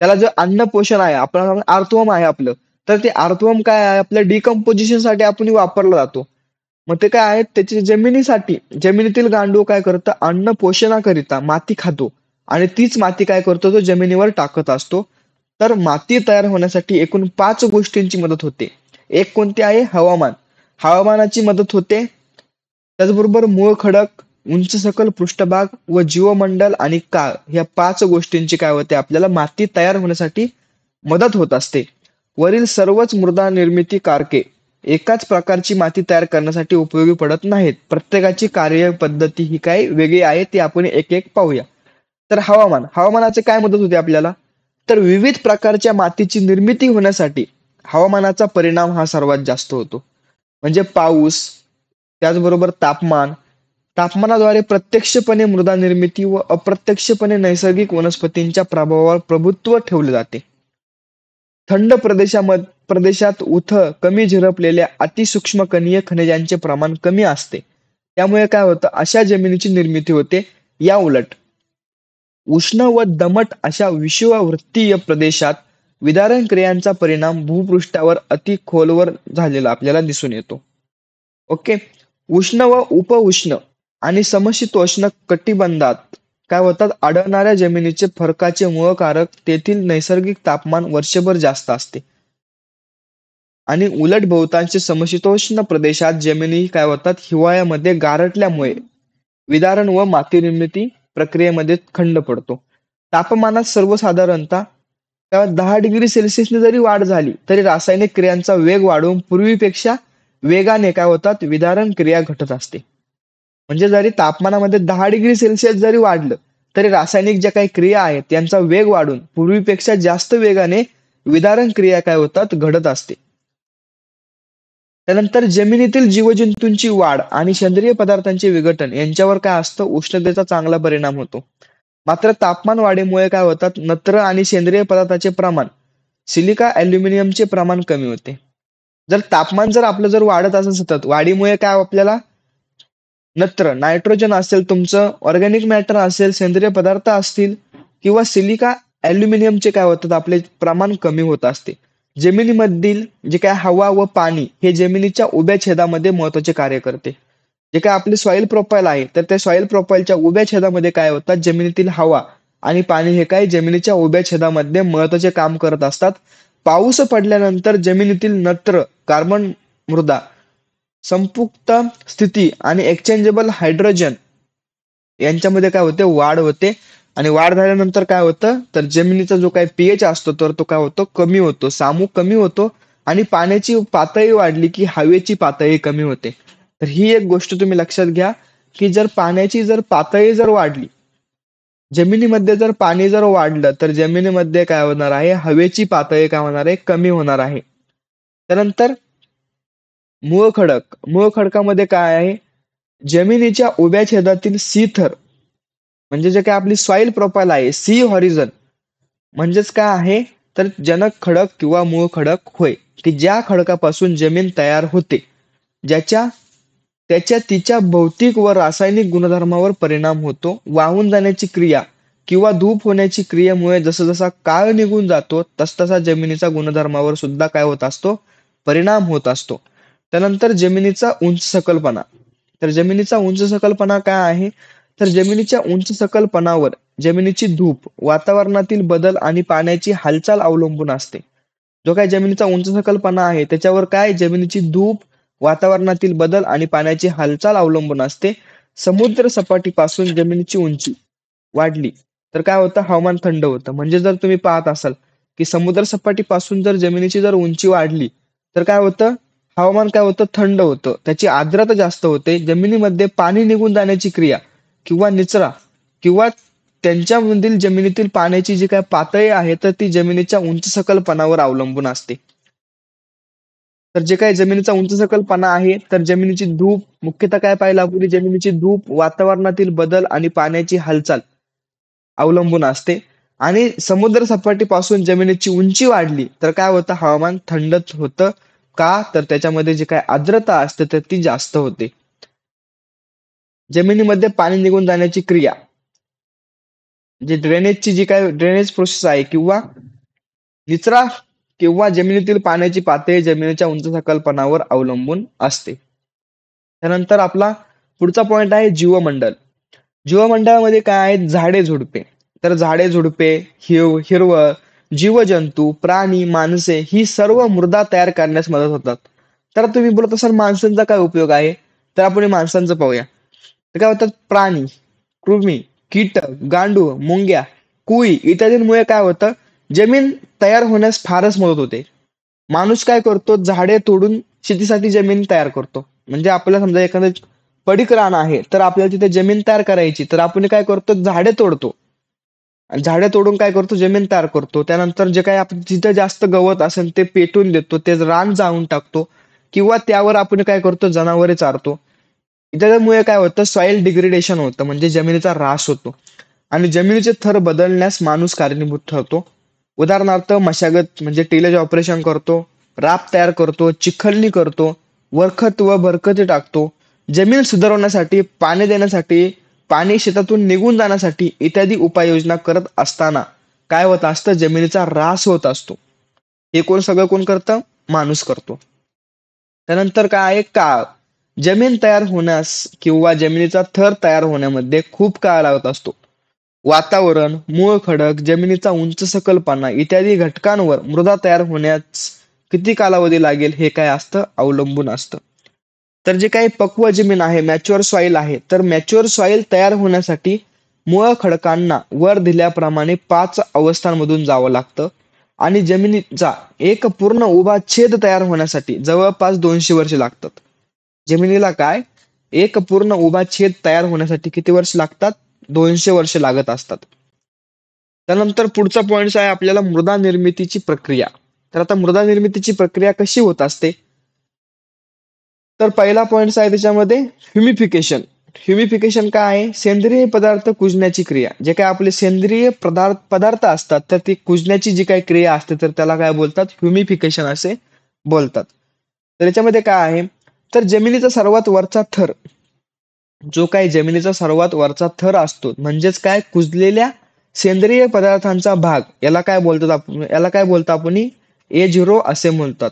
त्याला जर अन्न पोषण आहे, आपलं आर्थवम आहे आपलं, तर ते आर्थवम काय आहे, आपल्या डिकम्पोजिशन साठी आपण वापरला जातो. मग ते काय आहे, त्याची जमिनीसाठी, जमिनीतील गांडूळ काय करतं, अन्न पोषणाकरिता माती खातो आणि तीच माती काय करतो, तो जमिनीवर टाकत असतो. तर माती तयार होण्यासाठी एकूण 5 गोष्टींची मदत होते. एक कोणती आहे, हवामान. हवामानाची मदत होते. त्याचबरोबर मूळ खडक, उंच सकल पृष्ठभाग व जीवमंडल आणि काळ, ह्या 5 गोष्टींची काय होते, आपल्याला माती तयार होण्यासाठी मदत होत असते. वरील सर्वच मृदा निर्मिती कारके एकाच प्रकारची माती तयार करण्यासाठी उपयोगी पडत नाहीत. प्रत्येकाची कार्यपद्धती ही काय वेगळी आहे, ती आपण एक एक पाहूया. तर हवामान, हवामानाचे काय मदत होते आपल्याला, तर विविध प्रकारच्या मातीची निर्मिती होण्यासाठी हवामानाचा परिणाम हा सर्वात जास्त होतो. म्हणजे पाऊस, त्याचबरोबर तापमान. तापमानाद्वारे प्रत्यक्षपणे मृदा निर्मिती व अप्रत्यक्षपणे नैसर्गिक वनस्पतींच्या प्रभावावर प्रभुत्व ठेवले जाते. थंड प्रदेशात कमी झिरपलेल्या अतिसूक्ष्म कणीय खनिजांचे प्रमाण कमी असते. त्यामुळे काय होतं, अशा जमिनीची निर्मिती होते. या उलट उष्ण व दमट अशा विषुववृत्तीय प्रदेशात विदारण क्रियांचा परिणाम भूपृष्ठावर अति खोलवर झालेला आपल्याला दिसून येतो. ओके. उष्ण व उपउष्ण आणि समशीतोष्ण कटिबंधात काय होतात, आढळणाऱ्या जमिनीचे फरकाचे मूळ कारक तेथील नैसर्गिक तापमान वर्षभर जास्त असते आणि उलट बहुतांश समशीतोष्ण प्रदेशात जमिनी काय होतात, हिवाळ्यामध्ये गारटल्यामुळे विदारण व माती निर्मिती प्रक्रियेमध्ये खंड पडतो. तापमानात सर्वसाधारणतः 10 डिग्री सेल्सिअसने जरी वाढ झाली तरी रासायनिक क्रियांचा वेग वाढून पूर्वीपेक्षा वेगाने काय होतात, विदारण क्रिया घटत असते. म्हणजे जरी तापमानामध्ये 10 डिग्री सेल्सिअस जरी वाढलं तरी रासायनिक ज्या काही क्रिया आहेत त्यांचा वेग वाढून पूर्वीपेक्षा जास्त वेगाने विदारण क्रिया काय होतात, घडत असते. त्यानंतर जमिनीतील जीवजंतूंची वाढ आणि सेंद्रिय पदार्थांचे विघटन यांच्यावर काय असतं, उष्णतेचा चांगला परिणाम होतो. मात्र तापमान वाढीमुळे काय होतात, नत्र आणि सेंद्रिय पदार्थाचे प्रमाण, सिलिका ॲल्युमिनियमचे प्रमाण कमी होते. जर तापमान आपलं वाढत असेल सतत, वाढीमुळे काय आपल्याला नत्र, नायट्रोजन असेल, तुमचं ऑर्गॅनिक मॅटर असेल, सेंद्रिय पदार्थ असतील किंवा सिलिका ॲल्युमिनियमचे काय होतात, आपले प्रमाण कमी होत असते. जमिनीमधील जे काय हवा व पाणी हे जमिनीच्या उभ्या छेदामध्ये महत्वाचे कार्य करते. जे काय आपले सॉइल प्रोफाईल आहे, तर त्या सॉइल प्रोफाईलच्या उभ्या छेदामध्ये काय होतात, जमिनीतील हवा आणि पाणी हे काय जमिनीच्या उभ्या छेदामध्ये महत्वाचे काम करत असतात. पाऊस पडल्यानंतर जमिनीतील नत्र, कार्बन, मृदा संपृक्त स्थिती आणि एक्सचेंजेबल हायड्रोजन यांच्यामध्ये काय होते, वाढ होते. आणि वाढ झाल्यानंतर काय होतं, तर जमिनीचा जो काही पीएच असतो तर तो काय होतो, कमी होतो, सामू कमी होतो आणि पाण्याची पातळी वाढली की हवेची पातळी कमी होते. तर ही एक गोष्ट तुम्ही लक्षात घ्या की जर पाण्याची पातळी वाढली, जमिनीमध्ये जर पाणी वाढलं तर जमिनीमध्ये काय होणार आहे, हवेची पातळी काय होणार आहे, कमी होणार आहे. त्यानंतर मूळ खडक, मूळ खडकामध्ये काय आहे, जमिनीच्या उभ्या छेदातील सी थर म्हणजे जे काय आपली सॉइल प्रोफाइल आहे, सी हॉरिझन म्हणजेच काय आहे, तर जनक खडक किंवा मूळ खडक होय, की ज्या खडकापासून जमीन तयार होते, ज्याच्या त्याच्या तिच्या भौतिक व रासायनिक गुणधर्मावर परिणाम होतो. वाहून जाण्याची क्रिया किंवा धूप होण्याची क्रियेमुळे जसा काळ निघून जातो तसतसा जमिनीचा गुणधर्मावर सुद्धा काय होत असतो, परिणाम होत असतो. त्यानंतर जमिनीचा उंच सकलपणा. तर जमिनीचा उंच सकलपणा काय आहे, तर जमिनीच्या उंच सकलपणावर जमिनीची धूप, वातावरणातील बदल आणि पाण्याची हालचाल अवलंबून असते. जो काय जमिनीचा उंच सकलपणा आहे त्याच्यावर काय, जमिनीची धूप, वातावरणातील बदल आणि पाण्याची हालचाल अवलंबून असते. समुद्र सपाटीपासून जमिनीची उंची वाढली तर काय होतं, हवामान थंड होतं. म्हणजे जर तुम्ही पाहत असाल की समुद्र सपाटीपासून जर जमिनीची उंची वाढली तर काय होतं, हवामान काय होतं, थंड होतं, त्याची आर्द्रता जास्त होते, जमिनीमध्ये पाणी निघून जाण्याची क्रिया किंवा निचरा किंवा त्यांच्यामधील जमिनीतील पाण्याची जी काय पातळी आहे तर ती जमिनीच्या उंच सकलपणावर अवलंबून असते. तर जे काही जमिनीचा उंच सकलपणा आहे तर जमिनीची धूप, मुख्यतः काय पाहिलं आपण, जमिनीची धूप, वातावरणातील बदल आणि पाण्याची हालचाल अवलंबून असते. आणि समुद्र सपाटीपासून जमिनीची उंची वाढली तर काय होतं, हवामान थंड होतं. का, तर त्याच्यामध्ये जी काय आर्द्रता असते तर ती जास्त होते. जमिनीमध्ये पाणी निघून जाण्याची क्रिया, जी ड्रेनेजची जी काय ड्रेनेज प्रोसेस आहे किंवा निचरा किंवा जमिनीतील पाण्याची पातळी जमिनीच्या उंच सकलपणावर अवलंबून असते. त्यानंतर आपला पुढचा पॉइंट आहे जीवमंडल. जीवमंडळामध्ये काय आहेत, झाडे झुडपे. तर झाडे झुडपे, हिरवळ, जीवजंतू, प्राणी, माणसे ही सर्व मृदा तयार करण्यास मदत होतात. तर तुम्ही बोलत असाल माणसांचा काय उपयोग आहे, तर आपण माणसांचं पाहूया. तर काय होतात, प्राणी, कृमी, कीटक, गांडूळ, मुंग्या, कुळी इत्यादींमुळे काय होतं, जमीन तयार होण्यास फारच मदत होते. माणूस काय करतो, झाडे तोडून शेतीसाठी जमीन तयार करतो. म्हणजे आपल्याला समजा एखादं पडीक रान आहे तर आपल्याला तिथे जमीन तयार करायची तर आपण काय करतो, झाडे तोडतो. झाडे तोडून काय करतो, जमीन तयार करतो. त्यानंतर जे काही आपण जिथे जास्त गवत असेल ते पेटून देतो, ते रान जाळून टाकतो किंवा त्यावर आपण काय करतो, जनावरे चारतो. त्याच्यामुळे काय होतं, सॉइल डिग्रेडेशन होतं, म्हणजे जमिनीचा ऱ्हास होतो आणि जमिनीचे थर बदलण्यास माणूस कारणीभूत ठरतो. उदाहरणार्थ मशागत म्हणजे टिलेज ऑपरेशन करतो, राप तयार करतो, चिखलणी करतो, वरखत व भरखती टाकतो, जमीन सुधारवण्यासाठी, पाणी देण्यासाठी, पाणी शेतातून निघून जाण्यासाठी इत्यादी उपाययोजना करत असताना काय होत असतं, जमिनीचा ऱ्हास होत असतो. हे सगळं कोण करतं, माणूस करतो. त्यानंतर काय आहे, काळ. जमीन तयार होण्यास किंवा जमिनीचा थर तयार होण्यामध्ये खूप काळ लागत असतो. वातावरण, मूळ खडक, जमिनीचा उंच सकलपणा इत्यादी घटकांवर मृदा तयार होण्यास किती कालावधी लागेल हे काय असतं, अवलंबून असतं. तर जे काही पक्व जमीन आहे, मॅच्युअर सॉइल आहे, तर मॅच्युअर सॉइल तयार होण्यासाठी मूळ खडकांना वर दिल्याप्रमाणे 5 अवस्थांमधून जावं लागतं आणि जमिनीचा एक पूर्ण उभा छेद तयार होण्यासाठी जवळपास 200 वर्षे लागतात. जमिनीला काय, एक पूर्ण उभा छेद तयार होण्यासाठी किती वर्ष लागतात, 200 वर्ष लागत असतात. त्यानंतर पुढचा पॉइंट आहे आपल्याला मृदा निर्मितीची प्रक्रिया. तर आता मृदा निर्मितीची प्रक्रिया कशी होत असते, तर पहिला पॉइंट आहे त्याच्यामध्ये ह्युमिफिकेशन. ह्युमिफिकेशन काय आहे, सेंद्रिय पदार्थ कुजण्याची क्रिया. जे काय आपले सेंद्रिय पदार्थ असतात तर ती कुजण्याची जी काही क्रिया असते तर त्याला काय बोलतात, ह्युमिफिकेशन असे बोलतात. तर याच्यामध्ये काय आहे, तर जमिनीचा सर्वात वरचा थर, जो काही जमिनीचा सर्वात वरचा थर असतो म्हणजेच काय, कुजलेल्या सेंद्रिय पदार्थांचा भाग, याला काय बोलतात आपण, A0 असे म्हणतात.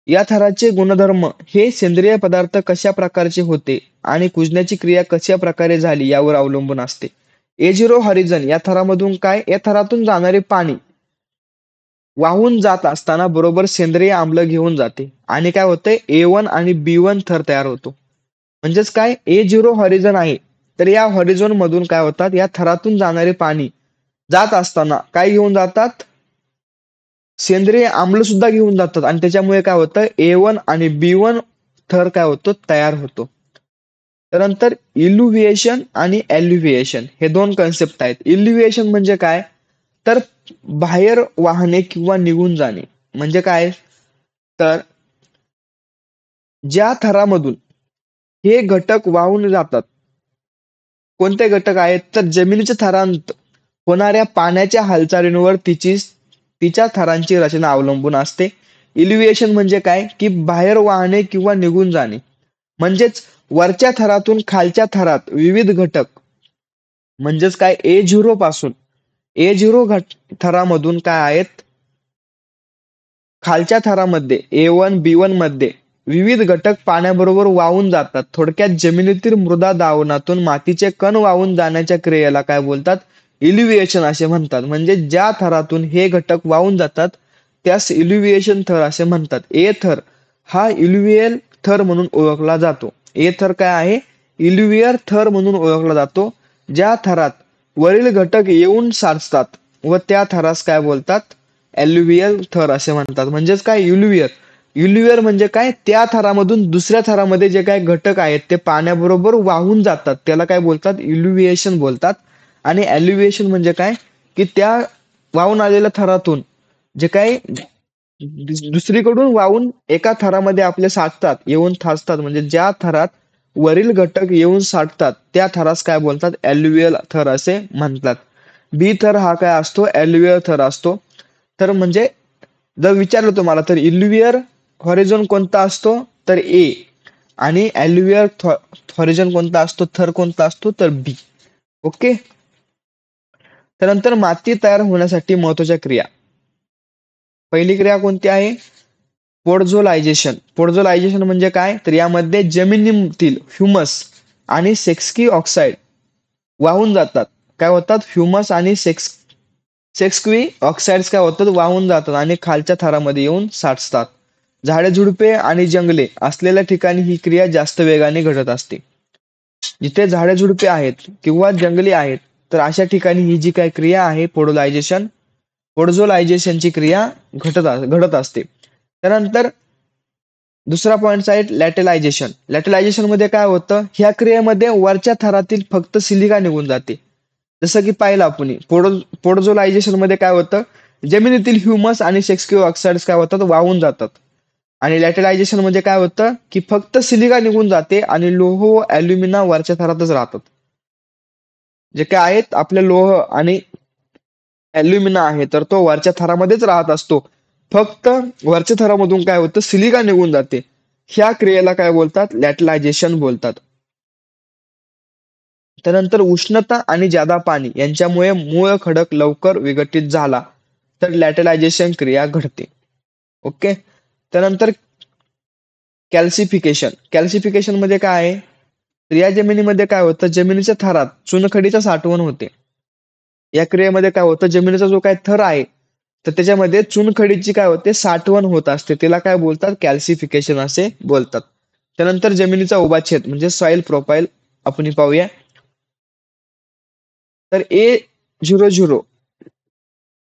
या थराचे गुणधर्म हे सेंद्रिय पदार्थ कशा प्रकारचे होते आणि कुजण्याची क्रिया कशा प्रकारे झाली यावर अवलंबून असते. A0 हॉरिझन या थरामधून काय, या थरातून जाणारे पाणी वाहून जात असताना बरोबर सेंद्रिय आम्ल घेऊन जाते आणि काय होतंय, A1 आणि B1 थर तयार होतो. म्हणजेच काय, A0 हॉरिझन आहे तर या हॉरिझॉन मधून काय होतात, या थरातून जाणारे पाणी जात असताना काय घेऊन जातात, सेंद्रिय आम्ल सुद्धा घेऊन जातात आणि त्याच्यामुळे काय होतं A1 आणि B1 थर काय होतो तयार होतो. त्यानंतर इल्युव्हिएशन आणि एल्युव्हिएशन हे दोन कन्सेप्ट आहेत. इल्युव्हिएशन म्हणजे काय तर बाहेर वाहणे किंवा निघून जाणे. म्हणजे काय तर ज्या थरामधून हे घटक वाहून जातात. कोणते घटक आहेत तर जमिनीच्या थरांत होणाऱ्या पाण्याच्या हालचालींवर तिच्या थरांची रचना अवलंबून असते. इल्युव्हिएशन म्हणजे काय की बाहेर वाहणे किंवा निघून जाणे. म्हणजेच वरच्या थरातून खालच्या थरात विविध घटक म्हणजेच काय A0 पासून A0 थरामधून काय आहेत खालच्या थरामध्ये A1 B1 मध्ये विविध घटक पाण्याबरोबर वाहून जातात. थोडक्यात जमिनीतील मृदा दावणातून मातीचे कण वाहून जाण्याच्या क्रियेला काय बोलतात इल्युव्हिएशन असे म्हणतात. म्हणजे ज्या थरातून हे घटक वाहून जातात त्यास इल्युव्हिएशन थर असे म्हणतात. ए थर हा इल्युव्हियल थर म्हणून ओळखला जातो. ए थर काय आहे इल्युव्हियल थर म्हणून ओळखला जातो. ज्या थरात वरील घटक येऊन साचतात व त्या थरास काय बोलतात एल्युव्हियल थर असे म्हणतात. म्हणजेच काय इल्युव्हियर म्हणजे काय त्या थरामधून दुसऱ्या थरामध्ये जे काही घटक आहेत ते पाण्याबरोबर वाहून जातात त्याला काय बोलतात इल्युव्हिएशन बोलतात. आणि एल्युव्हिएशन म्हणजे काय की त्या वाहून आलेल्या थरातून जे काही दुसरीकडून वाहून एका थरामध्ये आपले साठतात येऊन थाचतात. म्हणजे ज्या थरात वरील घटक येऊन साठतात त्या थरास काय बोलतात एल्युव्हियल थर असे म्हणतात. बी थर हा काय असतो एल्युव्हियल थर असतो. तर म्हणजे जर विचारलं तुम्हाला तर इल्युव्हियर हॉरिझॉन कोणता असतो तर ए आणि एल्युव्हियर हॉरिझॉन कोणता असतो थर कोणता असतो तर बी. ओके. त्यानंतर माती तयार होण्यासाठी महत्वाच्या क्रिया. पहिली क्रिया कोणती आहे पोडझोलायझेशन. पोडझोलायझेशन म्हणजे काय तर यामध्ये जमिनीतील ह्युमस आणि सेक्स्की ऑक्साईड वाहून जातात. काय होतात ह्युमस आणि सेक्स्क्वी ऑक्साइड्स काय होतात वाहून जातात आणि खालच्या थरामध्ये येऊन साठतात. झाडे झुडपे आणि जंगले असलेल्या ठिकाणी ही क्रिया जास्त वेगाने घडत असते. जिथे झाडे झुडपे आहेत किंवा जंगले आहेत तर अशा ठिकाणी ही जी काय क्रिया आहे पोडझोलायझेशनची क्रिया घडत असते. त्यानंतर दुसरा पॉइंट आहे लॅटलायझेशन. लॅटलायझेशन मध्ये काय होतं ह्या क्रियेमध्ये वरच्या थरातील फक्त सिलिका निघून जाते. जसं की पाहिलं आपण पोडझोलायझेशन मध्ये काय होतं जमिनीतील ह्युमस आणि सेक्स्क्यू ऑक्साइड्स काय होतात वाहून जातात. आणि लॅटलायझेशन म्हणजे काय होतं की फक्त सिलिका निघून जाते आणि लोह व अल्युमिना वरच्या थरातच राहतात. जे काय आहेत आपले लोह आणि अल्युमिना आहे तर तो वरच्या थरामध्येच राहत असतो. फक्त वरच्या थरामधून काय होतं सिलिका निघून जाते. ह्या क्रियेला काय बोलतात लॅटलायझेशन बोलतात. त्यानंतर उष्णता आणि जादा पाणी यांच्यामुळे मूळ खडक लवकर विघटित झाला तर लॅटलायझेशन क्रिया घडते. ओके. त्यानंतर कॅल्सिफिकेशन. कॅल्सिफिकेशन मध्ये काय आहे तर या जमिनीमध्ये काय होतं जमिनीच्या थरात चुनखडीचं साठवण होते. या क्रियेमध्ये काय होतं जमिनीचा जो काय थर आहे तर त्याच्यामध्ये चुनखडीची काय होते साठवण होत असते. तिला काय बोलतात कॅल्सिफिकेशन असे बोलतात. त्यानंतर जमिनीचा उभाछेद म्हणजे सॉइल प्रोफाईल आपण पाहूया. तर A00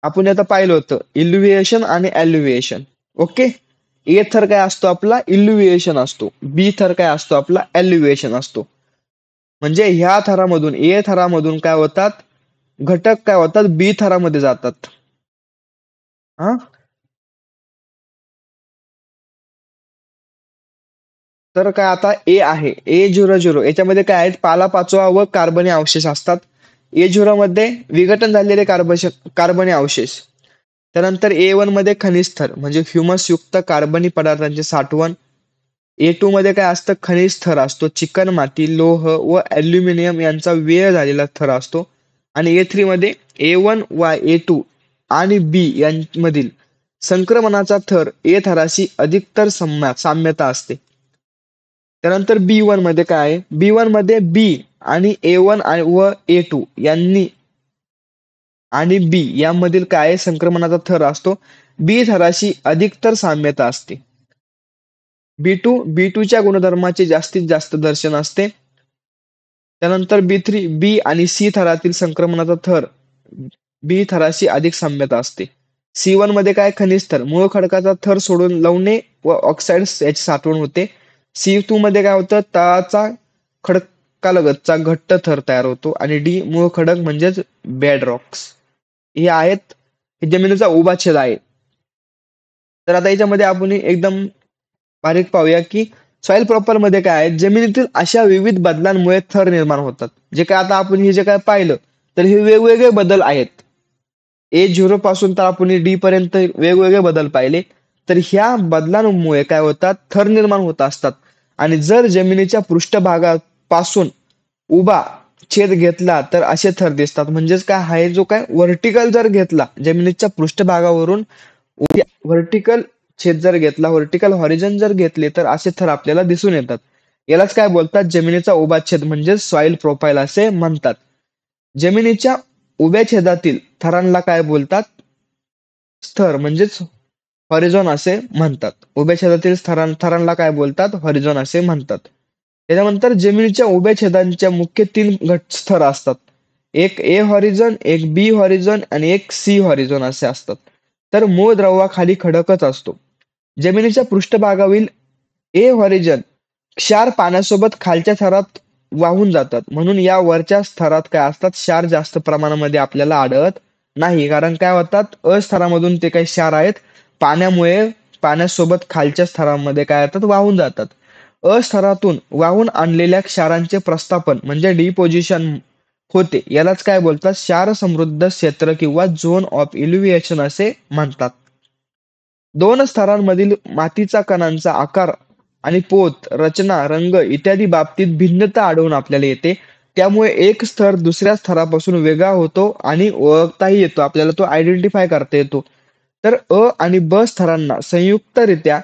आपण आता पाहिलं होतं इल्युव्हिएशन आणि एल्युव्हिएशन. ओके. ए थर काय असतो आपला इल्युव्हिएशन असतो. बी थर काय असतो आपला एल्युव्हिएशन असतो. म्हणजे ह्या थरामधून ए थरामधून काय होतात घटक काय होतात बी थरामध्ये जातात. हा तर काय आता ए आहे A00 याच्यामध्ये काय आहेत पालापाचोळा व कार्बनी अवशेष असतात. A0 मध्ये विघटन झालेले कार्बनी अवशेष. त्यानंतर A1 मध्ये खनिज थर म्हणजे ह्युमस युक्त कार्बनी पदार्थांचे साठवण. A2 मध्ये काय असतं खनिज थर असतो चिकन माती लोह व अल्युमिनियम यांचा व्यय झालेला थर असतो. आणि A3 मध्ये A1 व A2 आणि B यांमधील संक्रमणाचा थर ए थराशी अधिकतर साम्यता असते. त्यानंतर B1 मध्ये काय आहे B1 मध्ये बी आणि A1 व A2 यांनी आणि बी यामधील काय संक्रमणाचा थर असतो बी थराशी अधिकतर साम्यता असते. बी टू च्या गुणधर्माचे जास्तीत जास्त दर्शन असते. त्यानंतर B3 बी आणि सी थरातील संक्रमणाचा थर बी थराशी अधिक साम्यता असते. C1 मध्ये काय खनिज थर, मूळ खडकाचा थर सोडून लवणे व ऑक्साईड्स याची साठवण होते. C2 मध्ये काय होतं, तळाचा खडकालगतचा घट्ट थर तयार होतो. आणि डी मूळ खडक म्हणजेच बेड रॉक्स हे आहेत, हे जमिनीचा उभा छेद आहे. तर आता याच्यामध्ये आपण एकदम बारीक पाहूया की सॉइल प्रॉपर मध्ये काय आहे, जमिनीतील अशा विविध बदलांमुळे थर निर्माण होतात. जे काय आता आपण हे जे काय पाहिलं, तर हे वेगवेगळे बदल आहेत. A0 पासून तर आपण डी पर्यंत वेगवेगळे बदल पाहिले. तर ह्या बदलांमुळे काय होतात, थर निर्माण होत असतात. आणि जर जमिनीच्या पृष्ठभागापासून उभा छेद घेतला तर असे थर दिसतात. म्हणजेच काय आहे, जो काय व्हर्टिकल जर घेतला जमिनीच्या पृष्ठभागावरून व्हर्टिकल छेद जर घेतला, व्हर्टिकल हॉरिझॉन जर घेतले, तर असे थर आपल्याला दिसून येतात. यालाच काय बोलतात, जमिनीचा उभा छेद म्हणजे सॉइल प्रोफाइल असे म्हणतात. जमिनीच्या उभ्या छेदातील थरांना काय बोलतात, स्तर म्हणजेच हॉरिझॉन असे म्हणतात. उभ्या छेदातील थरांना काय बोलतात, हॉरिझॉन असे म्हणतात. त्याच्यानंतर जमिनीच्या उभ्या छेदांच्या मुख्य 3 स्तर असतात. एक ए हॉरिझॉन, एक बी हॉरिझॉन आणि एक सी हॉरिझॉन असे असतात. तर मूळ द्रवाखाली खडकच असतो. जमिनीच्या पृष्ठभागावरील ए हॉरिझॉन क्षार पाण्यासोबत खालच्या थरात वाहून जातात. म्हणून या वरच्या स्तरात काय असतात, क्षार जास्त प्रमाणामध्ये आपल्याला आढळत नाही. कारण काय होतात, स्तरामधून ते काही क्षार आहेत, पाण्यामुळे पाण्यासोबत खालच्या स्तरामध्ये काय होतात, वाहून जातात. स्तरातून वाहून आणलेल्या क्षारांचे प्रस्थापन म्हणजे डिपोजिशन होते. यालाच काय बोलतात, क्षार समृद्ध क्षेत्र किंवा झोन ऑफ इल्युमिनेशन असे म्हणतात. 2 स्तरांमधील मातीचा कणांचा आकार आणि पोत, रचना, रंग इत्यादी बाबतीत भिन्नता आढळून आपल्याला येते. त्यामुळे एक स्तर दुसऱ्या स्तरापासून वेगळा होतो आणि ओळखताही येतो. आपल्याला तो आयडेंटिफाय करता येतो. तर आणि ब स्तरांना संयुक्तरित्या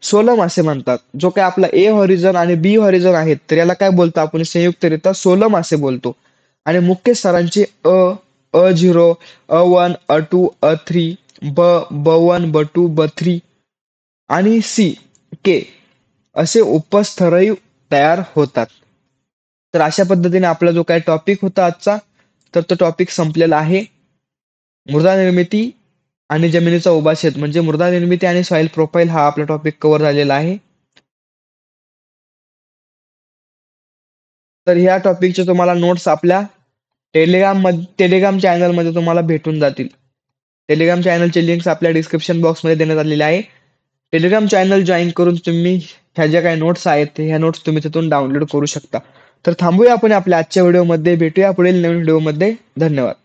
सोलम असे म्हणतात. जो काय आपला ए हॉरिझॉन आणि बी हॉरिझॉन आहेत, तर याला काय बोलतो आपण, संयुक्तरित्या सोलम असे बोलतो. आणि मुख्य स्तरांचे A0, A1, A2, A3, B1, B2, B3 आणि सी, के असे उपस्तरही तयार होतात. तर अशा पद्धतीने आपला जो काही टॉपिक होता आजचा, तर तो टॉपिक संपलेला आहे. मृदा निर्मिती आणि जमिनीचा उभा छेद म्हणजे मृदा निर्मिती आणि सॉइल प्रोफाइल हा आपला टॉपिक कव्हर झालेला आहे. तर ह्या टॉपिकचे तुम्हाला नोट्स आपल्या टेलिग्राम चॅनलमध्ये तुम्हाला भेटून जातील. टेलिग्राम चॅनलचे लिंक्स आपल्या डिस्क्रिप्शन बॉक्समध्ये देण्यात आलेले आहे. टेलिग्राम चॅनल जॉईन करून तुम्ही ह्या ज्या काही नोट्स आहेत, ह्या नोट्स तुम्ही तिथून डाउनलोड करू शकता. तर थांबूया आपण आपल्या आजच्या व्हिडिओमध्ये. भेटूया पुढील नवीन व्हिडिओमध्ये. धन्यवाद.